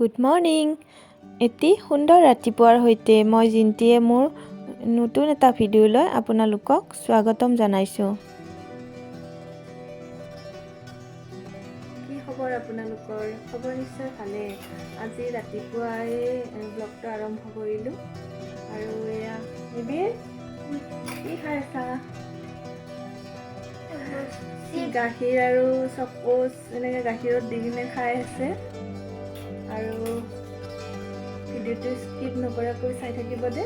Good morning. এটি সুন্দৰ ৰাতিপুৱাৰ সৈতে মই জিন্তিয়ে মোৰ নতুন এটা ভিডিঅ'লৈ আপোনালোকক স্বাগতম জনাইছোঁ। কি খবৰ আপোনালোকৰ? খবৰ নিশ্চয় ভালে। আজি ৰাতিপুৱাই ব্লগটো আৰম্ভ কৰিলোঁ আৰু এয়া নিবিৰ কি খাই আছা? গাখীৰ আৰু চকোচ এনেকৈ গাখীৰত দি কিনে খাই আছে আৰু ভিডিঅ'টো স্কিপ নকৰাকৈ চাই থাকিব দে।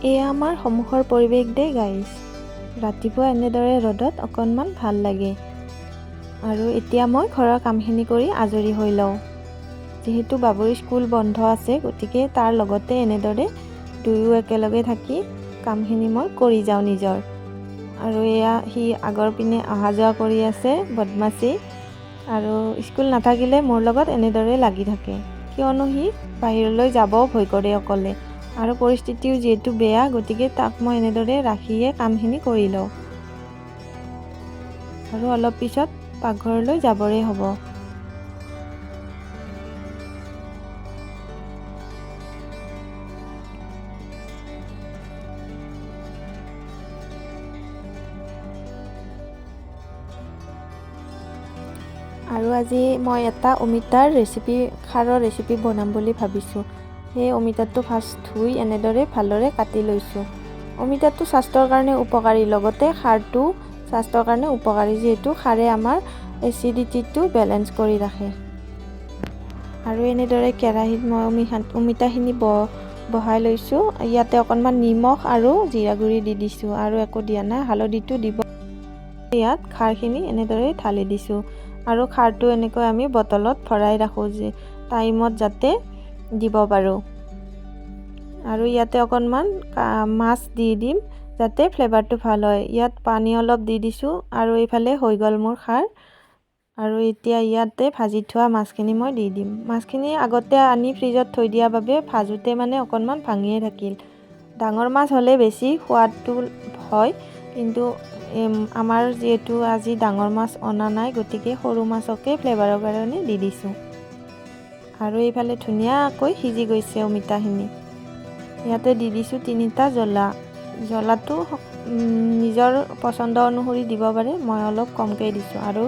এয়া আমাৰ সন্মুখৰ পৰিৱেশ দে গাইজ। ৰাতিপুৱা এনেদৰে ৰ'দত অকণমান ভাল লাগে আৰু এতিয়া মই ঘৰৰ কামখিনি কৰি আজৰি হৈ লওঁ। যিহেতু বাবুৰ স্কুল বন্ধ আছে, গতিকে তাৰ লগতে এনেদৰে দুয়ো একেলগে থাকি কামখিনি মই কৰি যাওঁ নিজৰ। আৰু এয়া সি আগৰ পিনে অহা যোৱা কৰি আছে বদমাচি, আৰু স্কুল নাথাকিলে মোৰ লগত এনেদৰে লাগি থাকে, কিয়নো সি বাহিৰলৈ যাবও ভয় কৰে অকলে, আৰু পৰিস্থিতিও যিহেতু বেয়া, গতিকে তাক মই এনেদৰে ৰাখিয়ে কামখিনি কৰি লওঁ। আৰু অলপ পিছত পাকঘৰলৈ যাবৰে হ'ব। আৰু আজি মই এটা অমিতাৰ খাৰৰ ৰেচিপি বনাম বুলি ভাবিছোঁ। সেই অমিতাটো ফাৰ্ষ্ট ধুই এনেদৰে ভালদৰে কাটি লৈছোঁ। অমিতাটো স্বাস্থ্যৰ কাৰণে উপকাৰী, লগতে খাৰটো স্বাস্থ্যৰ কাৰণে উপকাৰী, যিহেতু খাৰে আমাৰ এচিডিটিটো বেলেঞ্চ কৰি ৰাখে। আৰু এনেদৰে কেৰাহীত মই অমিতাখিনি বহাই লৈছোঁ। ইয়াতে অকণমান নিমখ আৰু জিৰা গুড়ি দি দিছোঁ, আৰু একো দিয়া নাই, হালধিটো দিব। ইয়াত খাৰখিনি এনেদৰে ঢালি দিছোঁ, আৰু খাৰটো এনেকৈ আমি বটলত ভৰাই ৰাখোঁ যে টাইমত যাতে দিব পাৰোঁ। আৰু ইয়াতে অকণমান মাছ দি দিম যাতে ফ্লেভাৰটো ভাল হয়। ইয়াত পানী অলপ দি দিছোঁ, আৰু এইফালে হৈ গ'ল মোৰ খাৰ। আৰু এতিয়া ইয়াতে ভাজি থোৱা মাছখিনি মই দি দিম। মাছখিনি আগতে আনি ফ্ৰিজত থৈ দিয়াৰ বাবে ভাজোঁতে মানে অকণমান ভাঙিয়ে থাকিল। ডাঙৰ মাছ হ'লে বেছি সোৱাদটো হয়, কিন্তু আমাৰ যিহেতু আজি ডাঙৰ মাছ অনা নাই, গতিকে সৰু মাছকে ফ্লেভাৰৰ কাৰণে দি দিছোঁ। আৰু এইফালে ধুনীয়াকৈ সিজি গৈছে অমিতাখিনি। ইয়াতে দি দিছোঁ 3টা জ্বলা। জ্বলাটো নিজৰ পচন্দ অনুসৰি দিব পাৰে, মই অলপ কমকৈ দিছোঁ। আৰু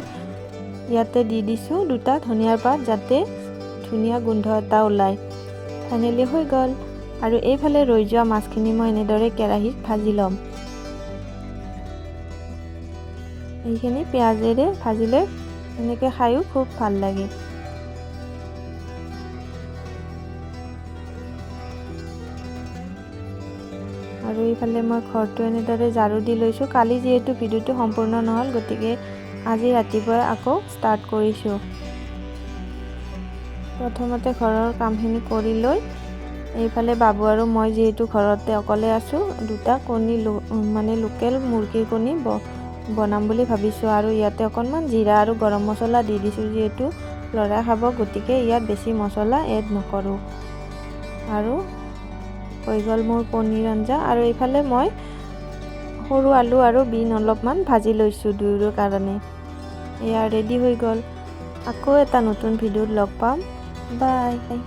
ইয়াতে দি দিছোঁ 2টা ধনিয়াৰ পাত, যাতে ধুনীয়া গোন্ধ এটা ওলায়। ফাইনেলি হৈ গ'ল। আৰু এইফালে ৰৈ যোৱা মাছখিনি মই এনেদৰে কেৰাহীত ভাজি ল'ম। এইখিনি পিঁয়াজেৰে ভাজিলে এনেকৈ খায়ো খুব ভাল লাগে। আৰু এইফালে মই ঘৰটো এনেদৰে ঝাৰু দি লৈছোঁ। কালি যিহেতু ভিডিঅ'টো সম্পূৰ্ণ নহ'ল, গতিকে আজি ৰাতিপুৱাই আকৌ ষ্টাৰ্ট কৰিছোঁ। প্ৰথমতে ঘৰৰ কামখিনি কৰি লৈ এইফালে বাবু আৰু মই যিহেতু ঘৰতে অকলে আছোঁ, 2টা কণী মানে লোকেল মুৰ্গীৰ কণী বনাম বুলি ভাবিছোঁ। আৰু ইয়াতে অকণমান জিৰা আৰু গৰম মছলা দি দিছোঁ, যিহেতু ল'ৰাই খাব, গতিকে ইয়াত বেছি মছলা এড নকৰোঁ। আৰু হৈ গ'ল মোৰ পনীৰ আঞ্জা। আৰু এইফালে মই সৰু আলু আৰু বিন অলপমান ভাজি লৈছোঁ দুয়োৰে কাৰণে। এয়া ৰেডি হৈ গ'ল। আকৌ এটা নতুন ভিডিঅ'ত লগ পাম। বাই।